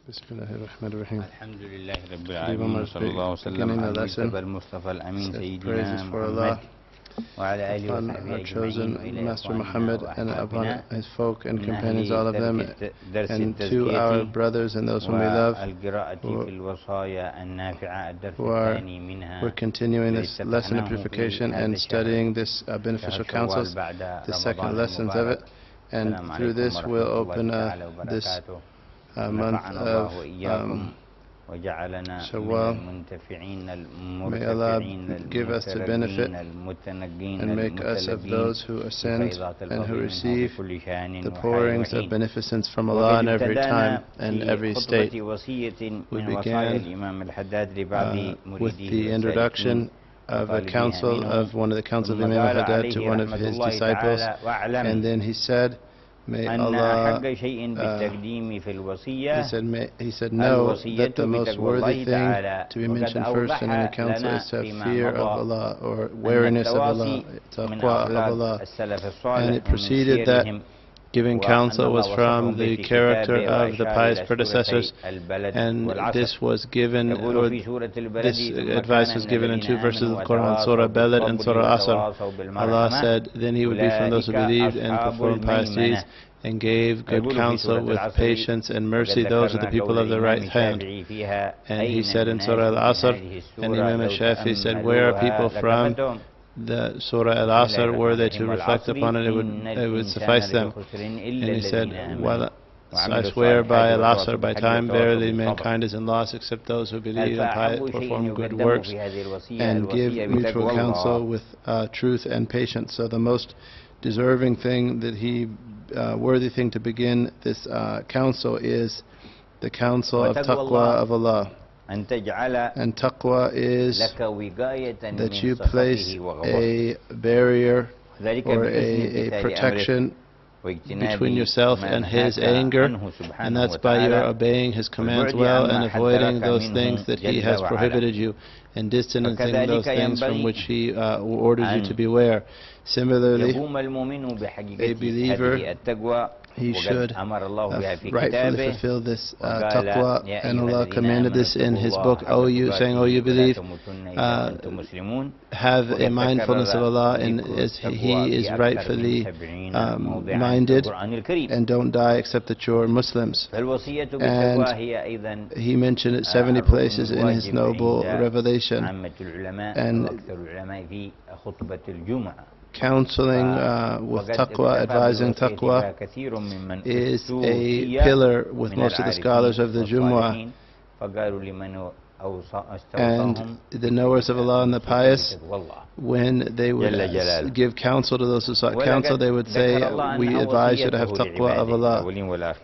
Bismillahirrahmanirrahim. Alhamdulillahi Rabbil Alamin. Sallallahu wasallam ala al-Mustafa al-Amin Sayyidina Muhammad wa ala alihi wa upon our chosen Master Muhammad and upon Muhammad his folk and companions, all of them, and to our brothers and those whom we love we're continuing this lesson of purification and studying this beneficial counsels, the second lessons of it, and through this we'll open this month of Shawwal. May Allah give us the benefit and make us of those who ascend and who receive the pourings of beneficence from Allah in every time and every state. We began with the introduction of a counsel of one of the counsel of Imam al-Haddad to one of his disciples, and then he said, may Allah, he said, know that the most worthy thing to be mentioned first in any counsel is to have fear of Allah, or wariness of Allah, taqwa of Allah. And it proceeded that giving counsel was from the character of the pious predecessors, and this was given, or this advice was given in two verses of the Quran, Surah Balad and Surah Asr. Allah said, then he would be from those who believed and performed pious deeds and gave good counsel with patience and mercy. Those are the people of the right hand. And he said in Surah Al-Asr, and Imam al-Shafi said, where are people from? The Surah Al-Asr, were they to reflect upon it, it would suffice them. And he said, well, I swear by Al-Asr, by time, verily mankind is in loss except those who believe and perform good works and give mutual counsel with truth and patience. So the most deserving thing that worthy thing to begin this counsel is the counsel of taqwa of Allah. And taqwa is that you place a barrier or a protection between yourself and His anger, and that's by your obeying His commands well and avoiding those things that He has prohibited you, and distancing those things from which He orders you to beware. Similarly, a believer, he should rightfully fulfill this taqwa, and Allah commanded this in His book, saying, O you believe, have a mindfulness of Allah, and as He is rightfully minded, and don't die except that you're Muslims. And He mentioned it 70 places in His noble revelation. And counseling with taqwa, advising taqwa, is a pillar with most of the scholars of the Jumu'ah. And the knowers of Allah and the pious, when they would give counsel to those who sought counsel, they would say, we advise you to have taqwa of Allah.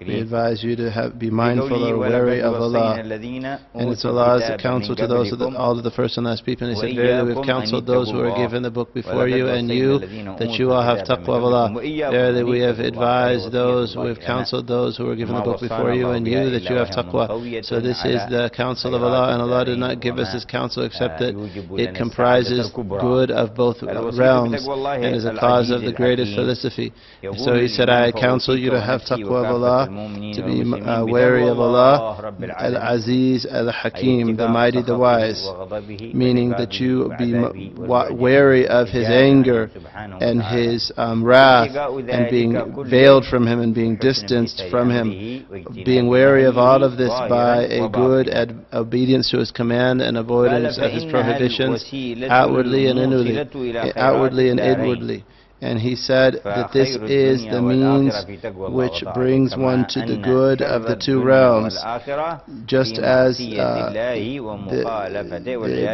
We advise you to be mindful or wary of Allah. And it's Allah's counsel to those all of the first and last people. And He said, verily we have counseled those who were given the book before you, and you, that you all have taqwa of Allah. Verily we have advised those, we have counseled those who were given the book before you, and you, that you have taqwa. So this is the counsel of Allah, and Allah did not give us His counsel except that it comprises good of both realms and is a cause of the greatest felicity. So He said, I counsel you to have taqwa of Allah, to be wary of Allah, Al-Aziz Al-Hakim, the mighty, the wise, meaning that you be wary of His anger and His wrath, and being veiled from Him and being distanced from Him, being wary of all of this by a good obedience to His command and avoidance of His prohibitions, outwardly and inwardly. And He said that this is the means which brings one to the good of the two realms, just as the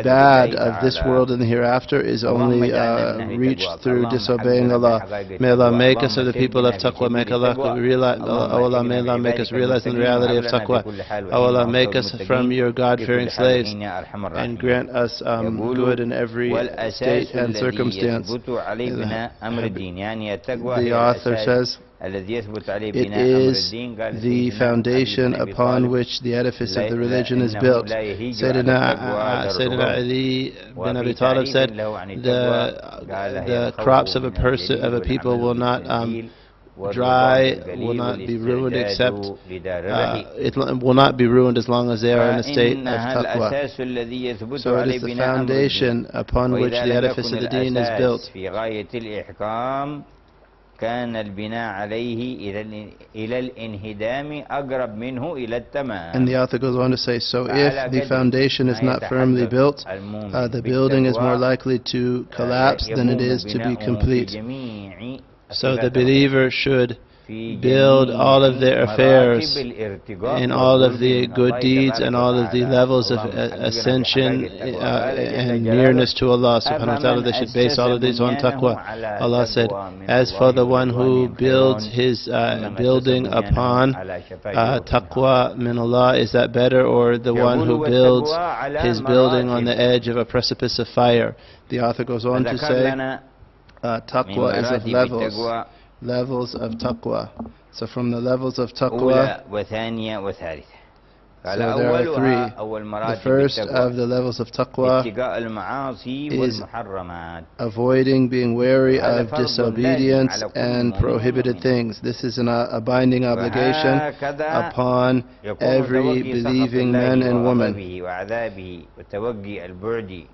bad of this world and the hereafter is only reached through disobeying Allah. May Allah make us of the people of taqwa. May Allah make us realize the reality of taqwa. O Allah, make us from your God-fearing slaves, and grant us good in every state and circumstance. The author says, it is the foundation upon which the edifice of the religion is built. Sayyidina Ali bin Abi Talib said, the crops of a people will not dry, will not be ruined except it will not be ruined as long as they are in a state of taqwa. So it is the foundation upon which the edifice of the deen is built. كان البناء عليه إلى الانهدام أقرب منه إلى التمام. And the author goes on to say, so if the foundation is not firmly built, the building is more likely to collapse than it is to be complete. So the believer should build all of their affairs in all of the good deeds and all of the levels of ascension and nearness to Allah subhanahu wa ta'ala. They should base all of these on taqwa. Allah said, as for the one who builds his building upon taqwa min Allah, is that better, or the one who builds his building on the edge of a precipice of fire? The author goes on to say, taqwa is of levels of taqwa. So from the levels of taqwa, so there are three. The first of the levels of taqwa is avoiding, being wary of disobedience and prohibited things. This is a binding obligation upon every believing man and woman.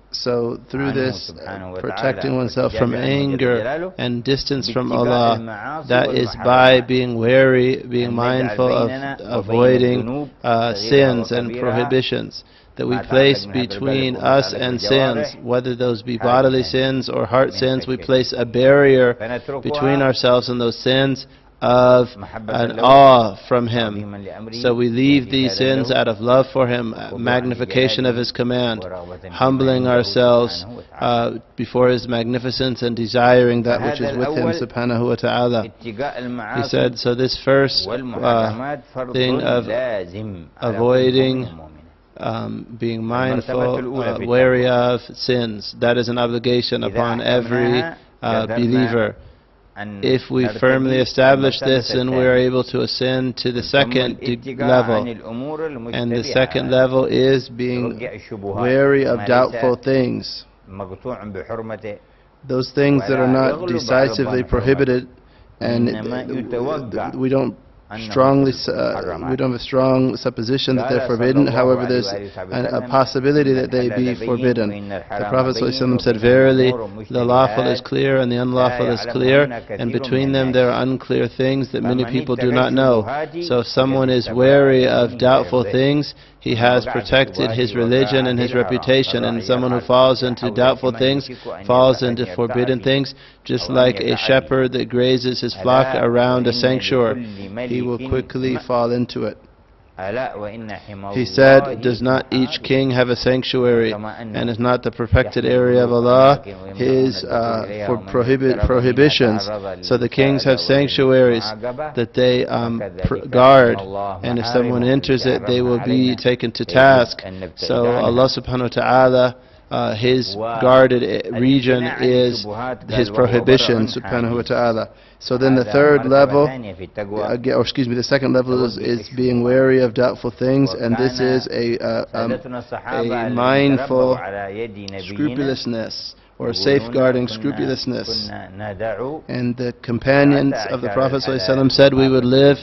So through this, protecting oneself from anger and distance from Allah, that is by being wary, being mindful of avoiding sins and prohibitions that we place between us and sins, whether those be bodily sins or heart sins. We place a barrier between ourselves and those sins of an awe from Him. So we leave these sins out of love for Him, magnification of His command, humbling ourselves before His magnificence and desiring that which is with Him subhanahu wa ta'ala. He said, so this first thing of avoiding, being mindful, wary of sins, that is an obligation upon every believer. If we firmly establish this, then we are able to ascend to the second level. And the second level is being wary of doubtful things. Those things that are not decisively prohibited, and we don't have a strong supposition that they're forbidden. However, there's a possibility that they be forbidden. The Prophet ﷺ said, verily, the lawful is clear and the unlawful is clear, and between them there are unclear things that many people do not know. So if someone is wary of doubtful things, he has protected his religion and his reputation. And someone who falls into doubtful things falls into forbidden things, just like a shepherd that grazes his flock around a sanctuary. He will quickly fall into it. He said, does not each king have a sanctuary, and is not the protected area of Allah His prohibitions? So the kings have sanctuaries that they guard, and if someone enters it, they will be taken to task. So Allah subhanahu wa ta'ala, His guarded region is His prohibition subhanahu wa ta'ala. So then the third level, the second level is being wary of doubtful things, and this is a mindful scrupulousness, or safeguarding scrupulousness. And the companions of the Prophet ﷺ said we would live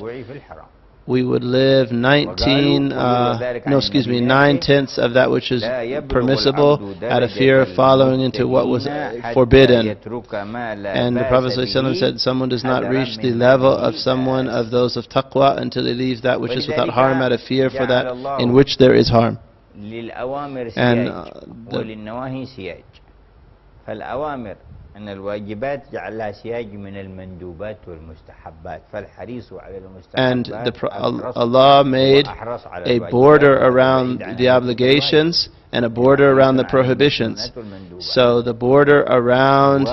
9/10 of that which is permissible out of fear of following into what was forbidden. And the Prophet ﷺ said, someone does not reach the level of someone of those of taqwa until he leaves that which is without harm out of fear for that in which there is harm. And أن الواجبات جعلها سياج من المندوبات والمستحبات فالحريص على المستحبات. And Allah made a border around the obligations and a border around the prohibitions. So the border around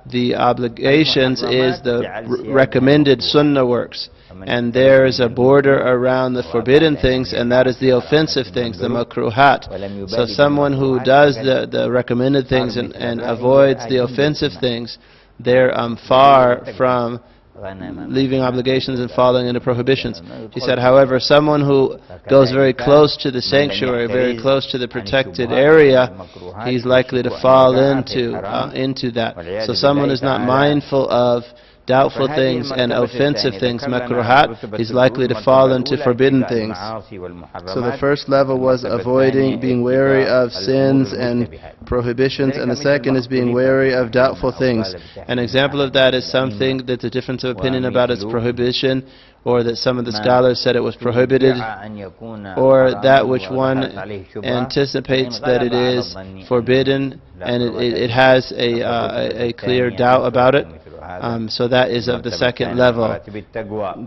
the obligations is the recommended sunnah works. And there is a border around the forbidden things, and that is the offensive things, the makruhat. So someone who does the recommended things and avoids the offensive things, they're far from leaving obligations and falling into prohibitions. He said, however, someone who goes very close to the sanctuary, very close to the protected area, he's likely to fall into that. So someone is not mindful of doubtful things and offensive things, makruhat, he's likely to fall into forbidden things. So the first level was avoiding, being wary of sins and prohibitions, and the second is being wary of doubtful things. An example of that is something that's a difference of opinion about its prohibition, or that some of the scholars said it was prohibited, or that which one anticipates that it is forbidden and it has a clear doubt about it. So that is of the second level.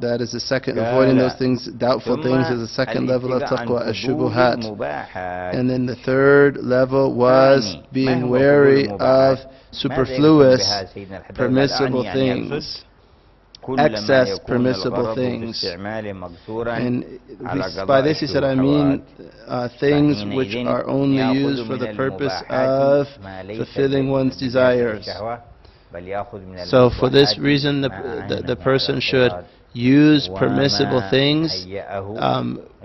That is the second, avoiding those things, doubtful things, is the second level of taqwa, ash-shubuhat. And then the third level was being wary of superfluous, permissible things, excess permissible things. And by this he said, I mean things which are only used for the purpose of fulfilling one's desires. So for this reason the person should use permissible things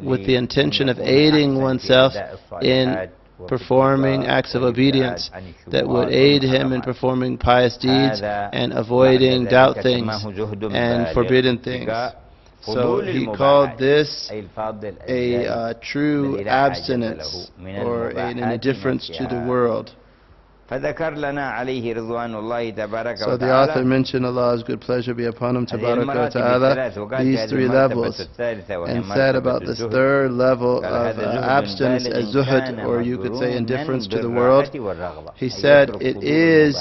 with the intention of aiding oneself in performing acts of obedience that would aid him in performing pious deeds and avoiding doubt things and forbidden things. So he called this a true abstinence, or an indifference to the world. So the author mentioned Allah's good pleasure be upon him, tabaraka wa ta'ala, these three levels, and said about this third level of abstinence as zuhud, or you could say indifference to the world. He said it is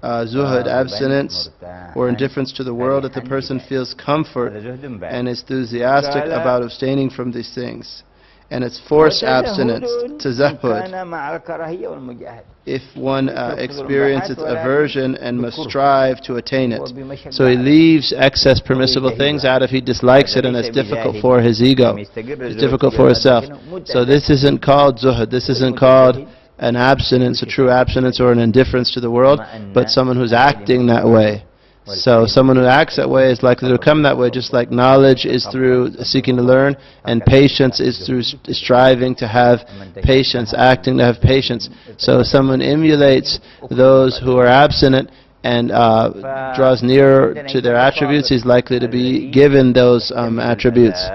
zuhud, abstinence, or indifference to the world, if the person feels comfort and is enthusiastic about abstaining from these things. And it's forced abstinence, tazahud, if one experiences aversion and must strive to attain it. So he leaves excess permissible things out if he dislikes it and it's difficult for his ego, it's difficult for himself. So this isn't called zuhud, this isn't called an abstinence, a true abstinence or an indifference to the world, but someone who's acting that way. So someone who acts that way is likely to become that way, just like knowledge is through seeking to learn, and patience is through striving to have patience, acting to have patience. So if someone emulates those who are abstinent and draws nearer to their attributes, he's likely to be given those attributes.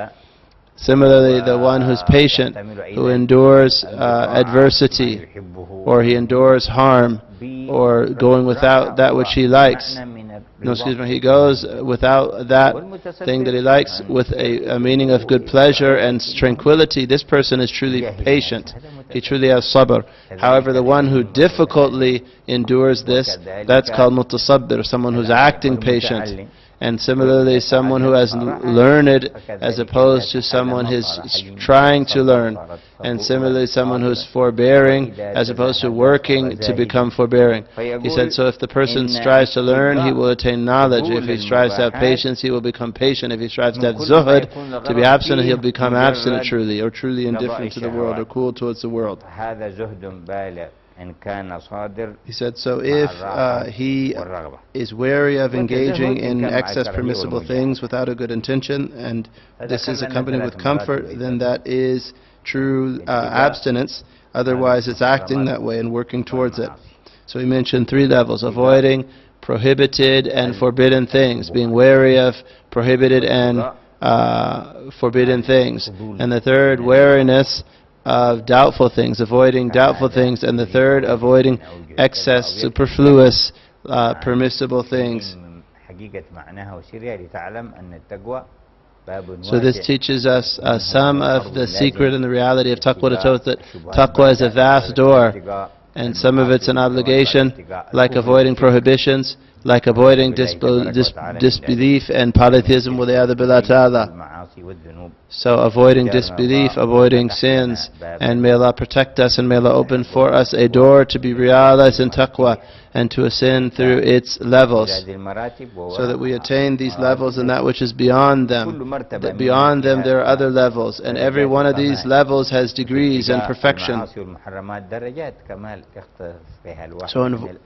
Similarly, the one who's patient, who endures adversity, or he endures harm, or going without that which he likes. He goes without that thing that he likes with a meaning of good pleasure and tranquility. This person is truly patient. He truly has sabr. However, the one who difficultly endures this, that's called mutasabbir, someone who's acting patient. And similarly, someone who has learned as opposed to someone who's trying to learn. And similarly, someone who's forbearing as opposed to working to become forbearing. He said, so if the person strives to learn, he will attain knowledge. If he strives to have patience, he will become patient. If he strives to have zuhud, to be abstinent, he'll become abstinent truly, or truly indifferent to the world, or cool towards the world. He said, so if he is wary of engaging in excess permissible things without a good intention, and this is accompanied with comfort, then that is true abstinence. Otherwise it's acting that way and working towards it. So he mentioned three levels: avoiding prohibited and forbidden things, being wary of prohibited and forbidden things. And the third, wariness of doubtful things, avoiding doubtful things. And the third, avoiding excess, superfluous, permissible things. So this teaches us some of the secret and the reality of taqwa, to show that taqwa is a vast door, and some of it's an obligation, like avoiding prohibitions, like avoiding disbelief and polytheism with billah ta'ala. So avoiding disbelief, avoiding sins, and may Allah protect us, and may Allah open for us a door to be realized in taqwa and to ascend through its levels, so that we attain these levels and that which is beyond them. That beyond them there are other levels, and every one of these levels has degrees and perfection. So in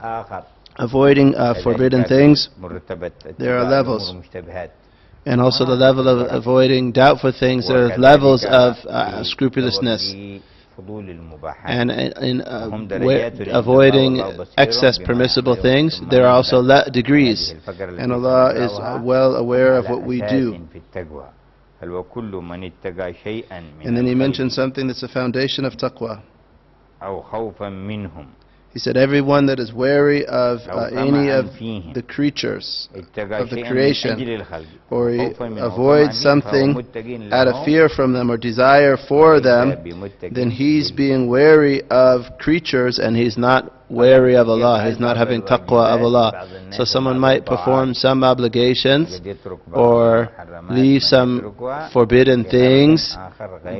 avoiding forbidden things, there are levels. And also the level of avoiding doubtful things, there are levels of scrupulousness. And in avoiding excess permissible things, there are also degrees. And Allah is well aware of what we do. And then He mentioned something that's the foundation of taqwa. He said, everyone that is wary of any of the creatures, of the creation, or he avoids something out of fear from them or desire for them, then he's being wary of creatures and he's not wary of Allah. He's not having taqwa of Allah. So someone might perform some obligations or leave some forbidden things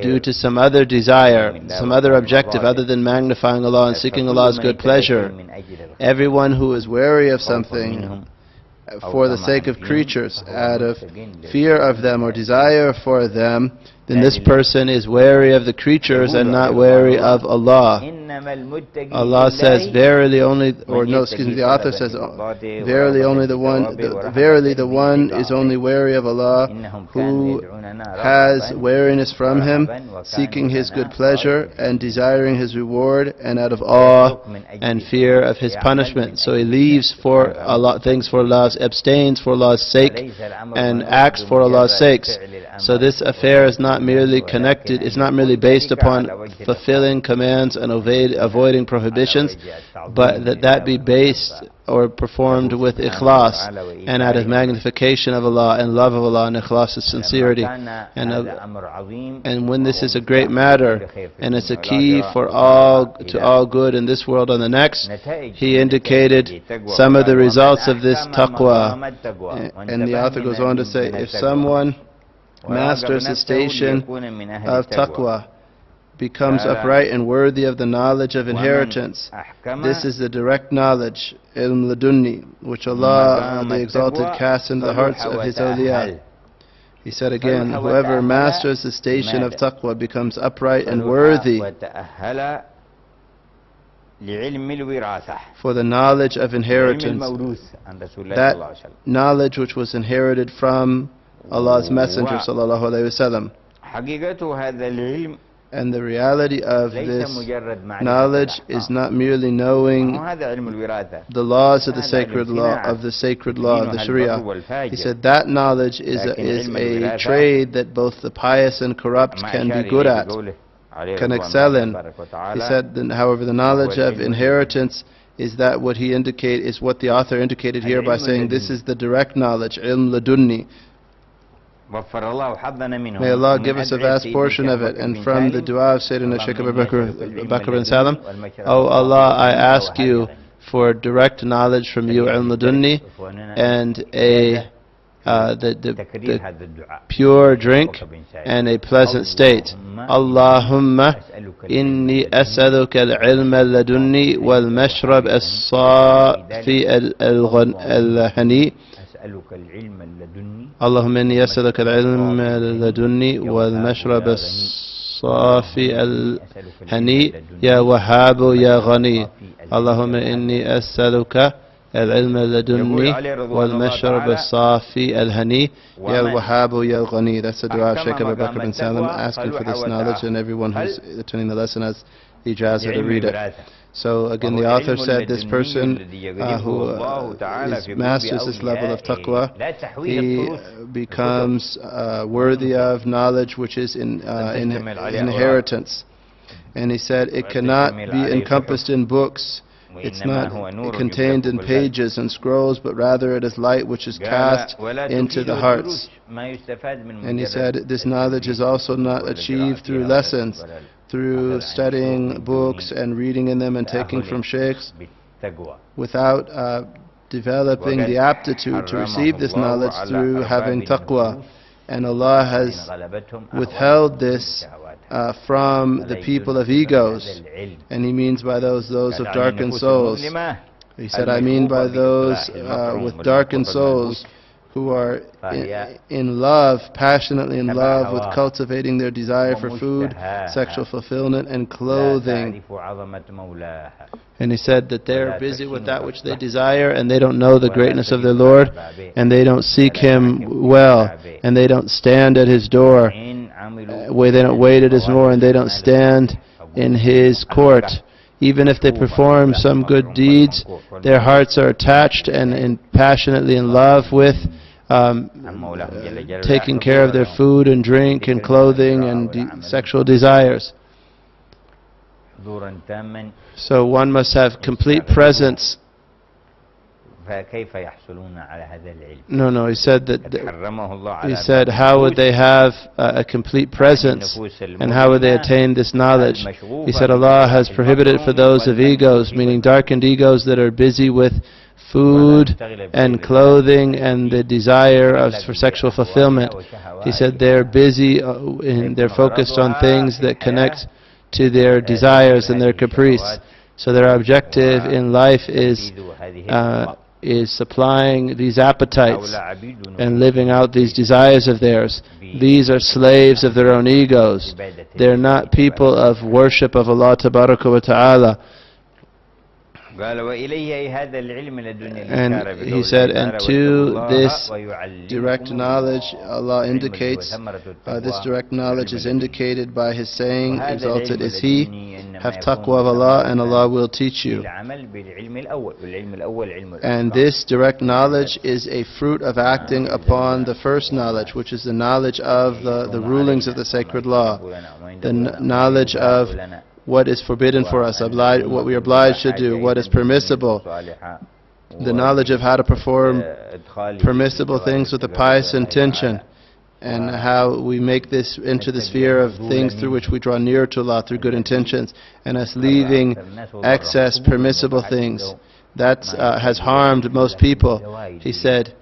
due to some other desire, some other objective other than magnifying Allah and seeking Allah's good pleasure. Everyone who is wary of something for the sake of creatures, out of fear of them or desire for them, then this person is wary of the creatures and not wary of Allah. Allah says, verily only, or no, excuse me, the author says, verily only the one is only wary of Allah who has wariness from Him, seeking His good pleasure and desiring His reward, and out of awe and fear of His punishment. So he leaves for Allah, things for Allah, abstains for Allah's sake, and acts for Allah's sakes. So this affair is not merely connected, it's not merely based upon fulfilling commands and avoiding prohibitions, but that be based or performed with ikhlas and out of magnification of Allah and love of Allah, and ikhlas is sincerity. And when this is a great matter and it's a key for to all good in this world and the next, he indicated some of the results of this taqwa. And the author goes on to say, if someone masters the station of taqwa, becomes upright and worthy of the knowledge of inheritance, this is the direct knowledge, ilm ladunni, which Allah the Exalted casts into the hearts of His awliya. He said again, whoever masters the station of taqwa becomes upright and worthy for the knowledge of inheritance, that knowledge which was inherited from Allah's Messenger sallallahu alaihi wasallam. And the reality of this knowledge is not merely knowing the laws of the sacred law, of the Sharia. He said that knowledge is a trade that both the pious and corrupt can be good at, can excel in. He said, however, the knowledge of inheritance is that what the author indicated here by saying this is the direct knowledge, ilm ladunni. May Allah give us a vast portion of it. And from the dua of Sayyidina Shaykh Abu Bakr bin Salam, Oh Allah, I ask you for direct knowledge from you, ilm ladunni, and the pure drink and a pleasant state. Allahumma inni as'aluka al-ilma ladunni wal-mashrab as-safi al-hani. اللهم إني أسألك العلم اللدني والمشرب الصافي الهني يا وهاب يا غني. اللهم إني أسألك العلم اللدني والمشرب الصافي الهني يا وهاب يا غني. That's the dua of Shaykh Abu Bakr bin Salam, asking for this knowledge, and everyone who's attending the lesson has ijazah to read it. So again, the author said this person who masters this level of taqwa, he becomes worthy of knowledge which is in inheritance. And he said it cannot be encompassed in books. It's not contained in pages and scrolls, but rather it is light which is cast into the hearts. And he said this knowledge is also not achieved through lessons, through studying books and reading in them and taking from sheikhs, without developing the aptitude to receive this knowledge through having taqwa. And Allah has withheld this from the people of egos, and He means by those of darkened souls. He said, I mean by those with darkened souls who are in love, passionately in love with cultivating their desire for food, sexual fulfillment, and clothing. And he said that they're busy with that which they desire, and they don't know the greatness of their Lord, and they don't seek Him well, and they don't stand at His door, they don't wait at His door, and they don't stand in His court. Even if they perform some good deeds, their hearts are attached and passionately in love with taking care of their food and drink and clothing and sexual desires. So one must have complete presence. No, he said how would they have a complete presence, and how would they attain this knowledge? He said Allah has prohibited for those of egos, meaning darkened egos that are busy with food and clothing and the desire for sexual fulfillment. He said they're busy and they're focused on things that connect to their desires and their caprice. So their objective in life is supplying these appetites and living out these desires of theirs. These are slaves of their own egos. They're not people of worship of Allah Tabaraka wa Ta'ala. And he said, and to this direct knowledge, Allah indicates, this direct knowledge is indicated by His saying, exalted is He, have taqwa of Allah and Allah will teach you. And this direct knowledge is a fruit of acting upon the first knowledge, which is the knowledge of the rulings of the sacred law, the knowledge of what is forbidden for us, what we are obliged to do, what is permissible, the knowledge of how to perform permissible things with a pious intention, and how we make this into the sphere of things through which we draw nearer to Allah through good intentions, and us leaving excess permissible things. That has harmed most people. He said,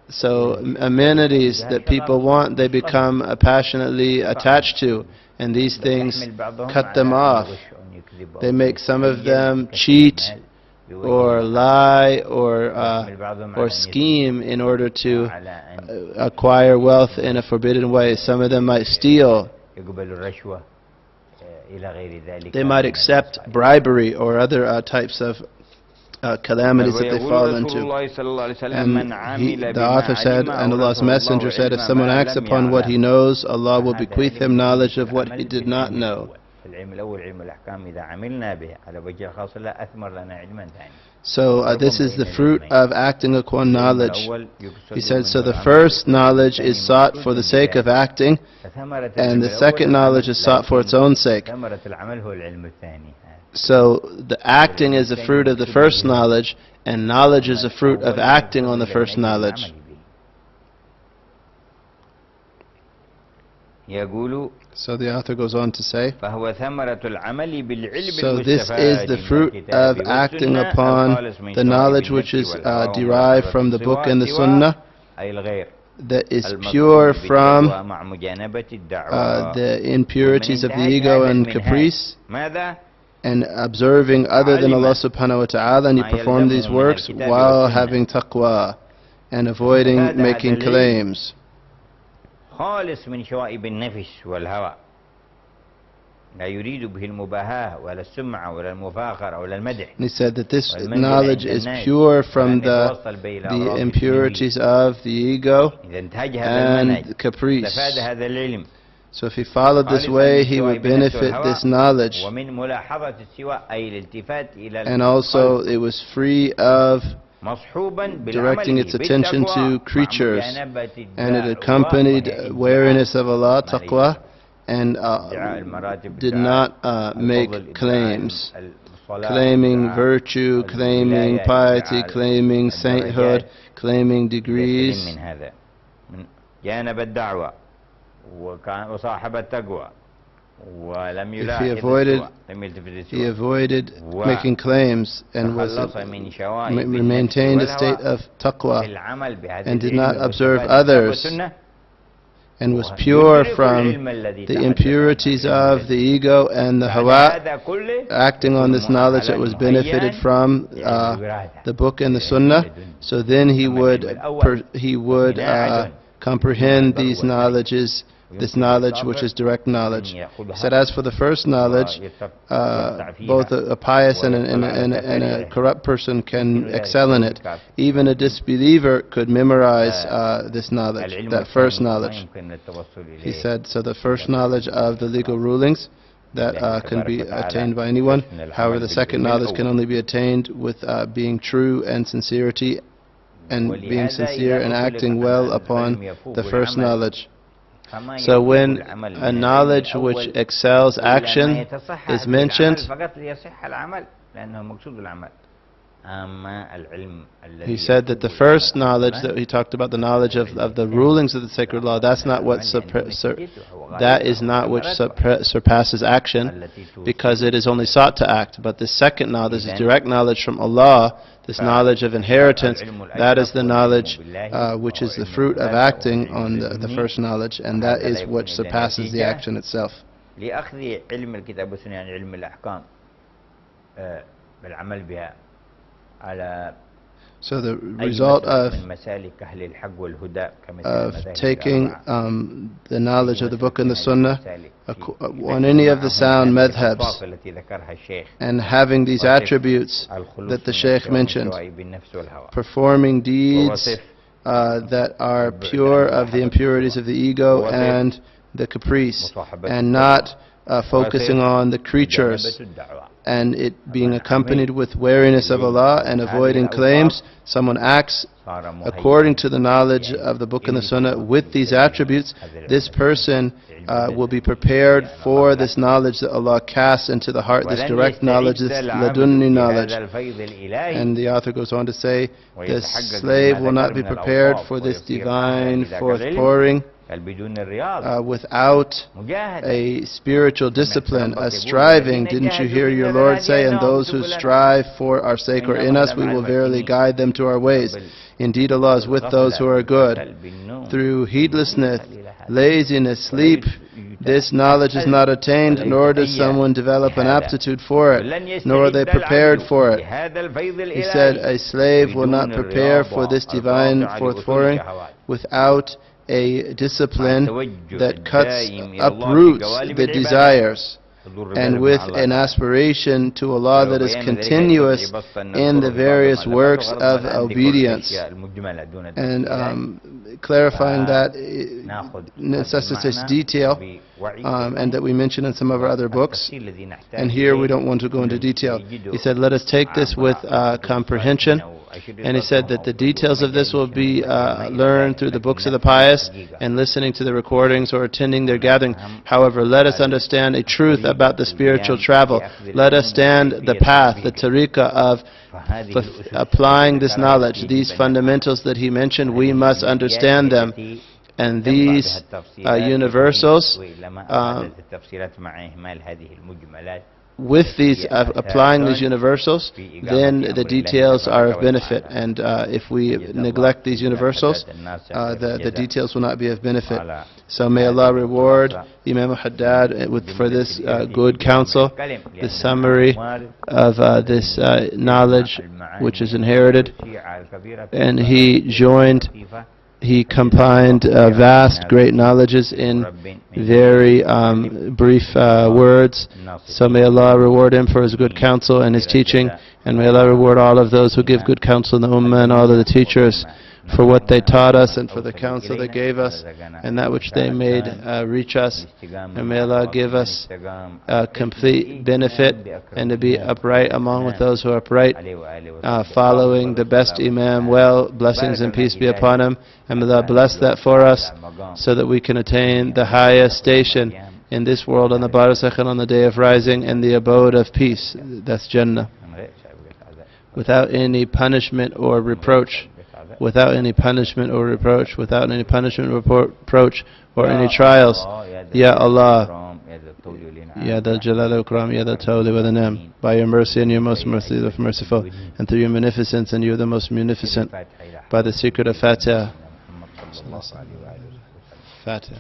so amenities that people want, they become passionately attached to, and these things cut them off. They make some of them cheat or lie or scheme in order to acquire wealth in a forbidden way. Some of them might steal. They might accept bribery or other types of calamities that they fall into. And the author said, and Allah's Messenger said, if someone acts upon what he knows, Allah will bequeath him knowledge of what he did not know. So this is the fruit of acting upon knowledge. He said, so the first knowledge is sought for the sake of acting, and the second knowledge is sought for its own sake. So the acting is a fruit of the first knowledge, and knowledge is a fruit of acting on the first knowledge. So the author goes on to say, so this is the fruit of acting upon the knowledge which is derived from the book and the sunnah, that is pure from the impurities of the ego and caprice, and observing other than Allah subhanahu wa ta'ala, and you perform these works while having taqwa and avoiding making claims. خالص من شوائب النفس والهوى لا يريد به المباهاة ولا السمعة ولا المفاخرة ولا المدح. He said that this knowledge is pure from the impurities of the ego and caprice. So if he followed this way, he would benefit this knowledge. And also it was free of directing its attention to creatures, and it accompanied wariness of Allah, taqwa, and did not make claims, claiming virtue, claiming piety, claiming sainthood, claiming degrees. If he avoided making claims and maintained a state of taqwa and did not observe others and was pure from the impurities of the ego and the hawa, acting on this knowledge that was benefited from the book and the sunnah, so then he would comprehend these knowledges this knowledge which is direct knowledge. He said, as for the first knowledge, both a pious and a corrupt person can excel in it. Even a disbeliever could memorize this knowledge, that first knowledge. He said, so the first knowledge of the legal rulings, that can be attained by anyone. However, the second knowledge can only be attained with being true and sincerity, and being sincere and acting well upon the first knowledge. So when a knowledge which excels action is mentioned, he said that the first knowledge that he talked about, the knowledge of the rulings of the sacred law, that's not what surpasses action, because it is only sought to act. But the second knowledge is direct knowledge from Allah, this knowledge of inheritance. That is the knowledge which is the fruit of acting on the first knowledge, and that is what surpasses the action itself. So the result of taking the knowledge of the book and the sunnah on any of the sound madhabs, and having these attributes that the Shaykh mentioned, performing deeds that are pure of the impurities of the ego and the caprice, and not focusing on the creatures, and it being accompanied with wariness of Allah and avoiding claims. Someone acts according to the knowledge of the book and the sunnah with these attributes, this person will be prepared for this knowledge that Allah casts into the heart, this direct knowledge, this ladunni knowledge. And the author goes on to say, the slave will not be prepared for this divine forthpouring without a spiritual discipline, a striving. Didn't you hear your Lord say, and those who strive for our sake or in us, we will verily guide them to our ways. Indeed, Allah is with those who are good. Through heedlessness, laziness, sleep, this knowledge is not attained, nor does someone develop an aptitude for it, nor are they prepared for it. He said, a slave will not prepare for this divine forthpouring without a discipline that uproots the desires, and with an aspiration to Allah that is continuous in the various works of obedience. And clarifying that necessitates detail, and that we mentioned in some of our other books, and here we don't want to go into detail. He said, let us take this with comprehension. And he said that the details of this will be learned through the books of the pious and listening to the recordings or attending their gathering. However, let us understand a truth about the spiritual travel. Let us stand the path, the tariqah of applying this knowledge. These fundamentals that he mentioned, we must understand them. And these universals, with these applying these universals, then the details are of benefit. And if we neglect these universals, the details will not be of benefit. So may Allah reward Imam Haddad for this good counsel, the summary of this knowledge which is inherited. And he combined vast, great knowledges in very brief words. So may Allah reward him for his good counsel and his teaching, and may Allah reward all of those who give good counsel in the Ummah and all of the teachers for what they taught us and for the counsel they gave us and that which they made reach us. And may Allah give us complete benefit and to be upright among with those who are upright, following the best Imam well. Blessings and peace be upon him. And may Allah bless that for us so that we can attain the highest station in this world, on the barzakh, and on the day of rising, and the abode of peace. That's Jannah. Without any punishment or reproach. Without any punishment or reproach, without any punishment or reproach or any trials. Ya Allah, Ya Dal Jalal al Ikram, Ya Dal Tawli wa Anam, by your mercy and your most merciful, and through your munificence, and you are the most munificent, by the secret of Fatiha. Fatiha.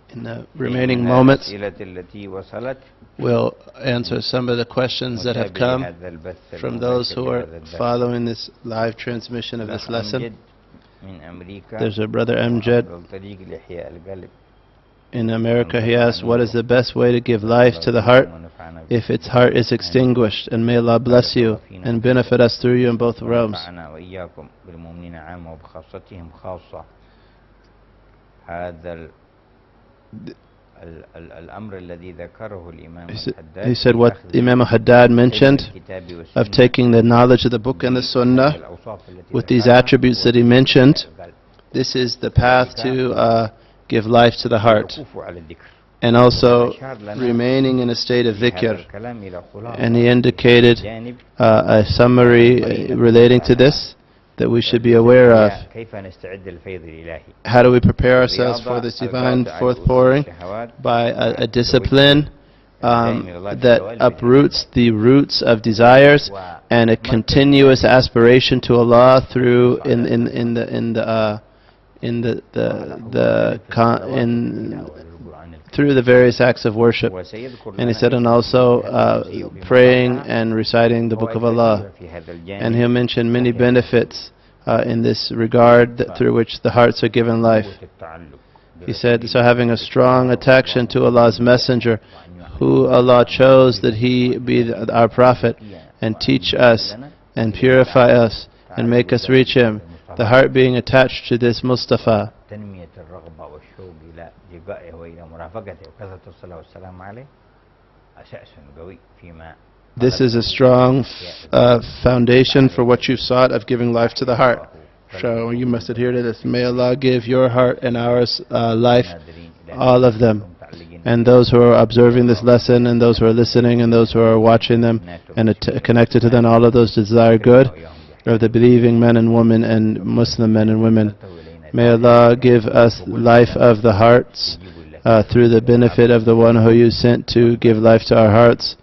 In the remaining moments, we'll answer some of the questions that have come from those who are following this live transmission of this lesson. There's a brother Amjad in America. He asked, what is the best way to give life to the heart if its heart is extinguished? And may Allah bless you and benefit us through you in both realms. He said what Imam Haddad mentioned of taking the knowledge of the book and the sunnah with these attributes that he mentioned, this is the path to give life to the heart. And also remaining in a state of dhikr. And he indicated a summary relating to this that we should be aware of. How do we prepare ourselves for this divine forthpouring? By a discipline that uproots the roots of desires and a continuous aspiration to Allah through through the various acts of worship. And he said, and also praying and reciting the Book of Allah. And he'll mention many benefits in this regard through which the hearts are given life. He said, so having a strong attraction to Allah's Messenger, who Allah chose that he be our Prophet and teach us and purify us and make us reach him, the heart being attached to this Mustafa. This is a strong foundation for what you sought of giving life to the heart. So you must adhere to this. May Allah give your heart and ours life, all of them. And those who are observing this lesson, and those who are listening, and those who are watching them, and connected to them, all of those desire good, of the believing men and women and Muslim men and women. May Allah give us life of the hearts through the benefit of the one who you sent to give life to our hearts,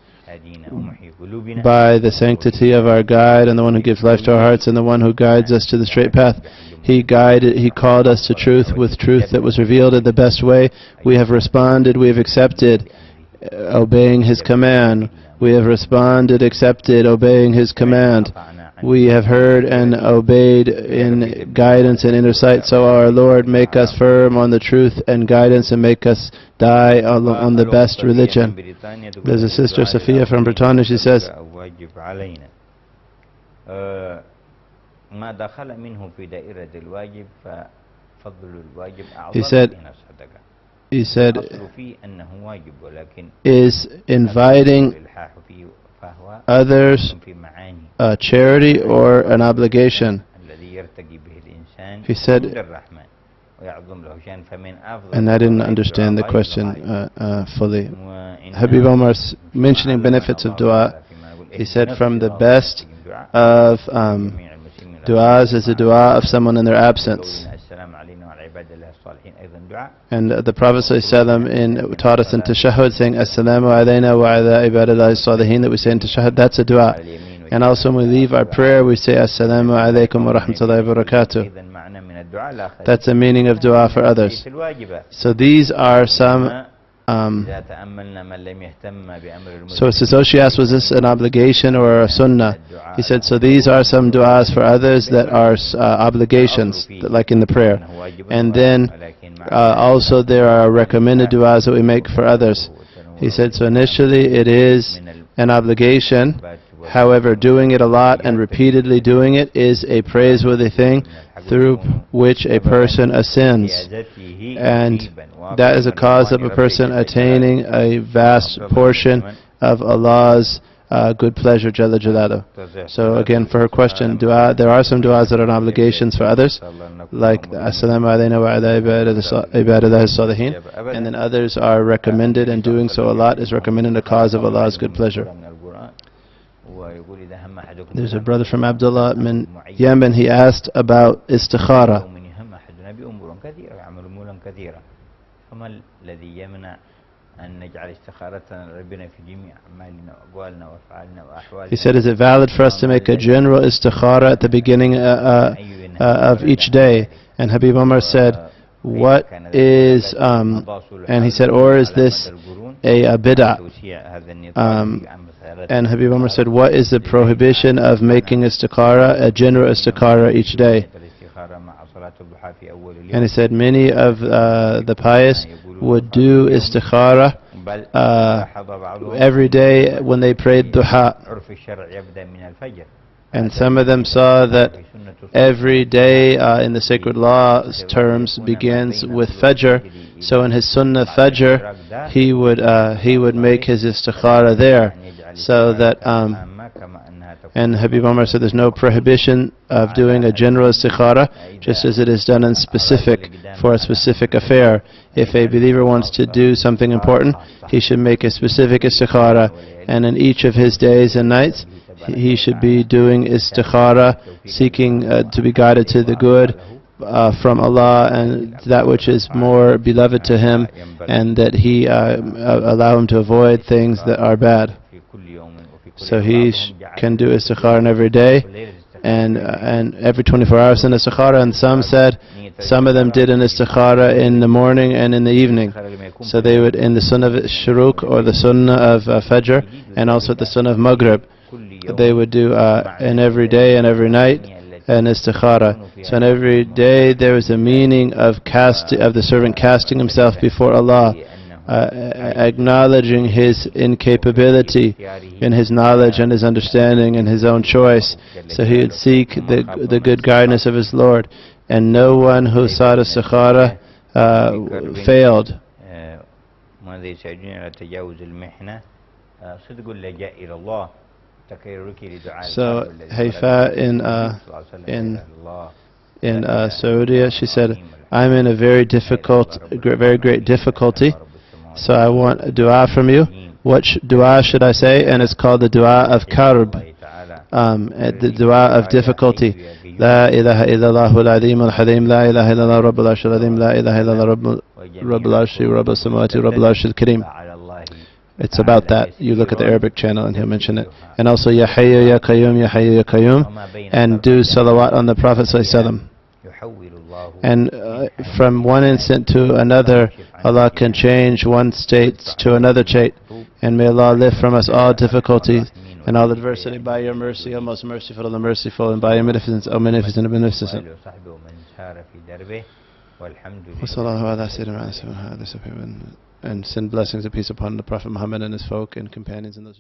by the sanctity of our guide and the one who gives life to our hearts and the one who guides us to the straight path. He called us to truth with truth that was revealed in the best way. We have responded, we have accepted, obeying His command. We have responded, accepted, obeying His command. We have heard and obeyed in guidance and inner sight. So our Lord, make us firm on the truth and guidance and make us die on the best religion. There's a sister, Sophia from Britannia, she says, he said, is inviting others charity or an obligation? He said, and I didn't understand the question fully. Habib Omar's mentioning benefits of dua. He said from the best of du'as is the dua of someone in their absence. And the Prophet ﷺ taught us in tashahhud saying, As-salamu alayna wa ala ibadillahi salihin, that we say in tashahhud, that's a dua. And also when we leave our prayer, we say, As-salamu alaykum wa rahmatullahi wa barakatuh. That's the meaning of dua for others. So these are some so it says, she asked, was this an obligation or a sunnah? He said, so these are some du'as for others that are obligations, like in the prayer. And then also there are recommended du'as that we make for others. He said, so initially it is an obligation. However, doing it a lot and repeatedly doing it is a praiseworthy thing through which a person ascends. And that is a cause of a person attaining a vast portion of Allah's good pleasure, Jalla Jalaluhu. So again, for her question, dua, there are some du'as that are obligations for others, like As-salamu alayna wa ala ibadillahi salihin, and then others are recommended, and doing so a lot is recommended a cause of Allah's good pleasure. There's a brother from Abdullah in Yemen. He asked about istikhara. He said, is it valid for us to make a general istikhara at the beginning of each day? And Habib Omar said, what is, and he said, or is this a bid'ah? And Habib Umar said, what is the prohibition of making istikhara, a general istikhara each day? And he said, many of the pious would do istikhara every day when they prayed duha. And some of them saw that every day in the sacred law's terms begins with Fajr. So in his Sunnah Fajr, he would make his istikhara there. So that, and Habib Umar said there's no prohibition of doing a general istikhara, just as it is done in specific, for a specific affair. If a believer wants to do something important, he should make a specific istikhara, and in each of his days and nights, he should be doing istikhara, seeking to be guided to the good from Allah and that which is more beloved to him, and that he allow him to avoid things that are bad. So he can do istikhara every day and every 24 hours in istikhara. And some said, some of them did an istikhara in the morning and in the evening. So they would, in the sunnah of Shuruq or the sunnah of Fajr, and also the sunnah of Maghrib, they would do in every day and every night an istikhara. So in every day there is a meaning of the servant casting himself before Allah, acknowledging his incapability in his knowledge and his understanding and his own choice. So he would seek the good guidance of his Lord. And no one who sought istikhara failed. So Haifa in Saudi, she said, I'm in a very great difficulty, so I want a dua from you. What dua should I say? And it's called the dua of karb, the dua of difficulty. La ilaha illallah al-azim al-halim, la ilaha illallah rabbul arsh al-azim, la ilaha illallah rabbul arshi rabbul samawati rabbul arsh al-karim. It's about that. You look at the Arabic channel and he'll mention it. And also Ya Hayyu Ya Qayyum, Ya Hayyu Ya Qayyum, and do salawat on the Prophet ﷺ. And from one instant to another, Allah can change one state to another state. And may Allah lift from us all difficulties and all adversity by your mercy, O most merciful and merciful, and by your beneficence, O magnificent and beneficent. And send blessings and peace upon the Prophet Muhammad and his folk and companions and those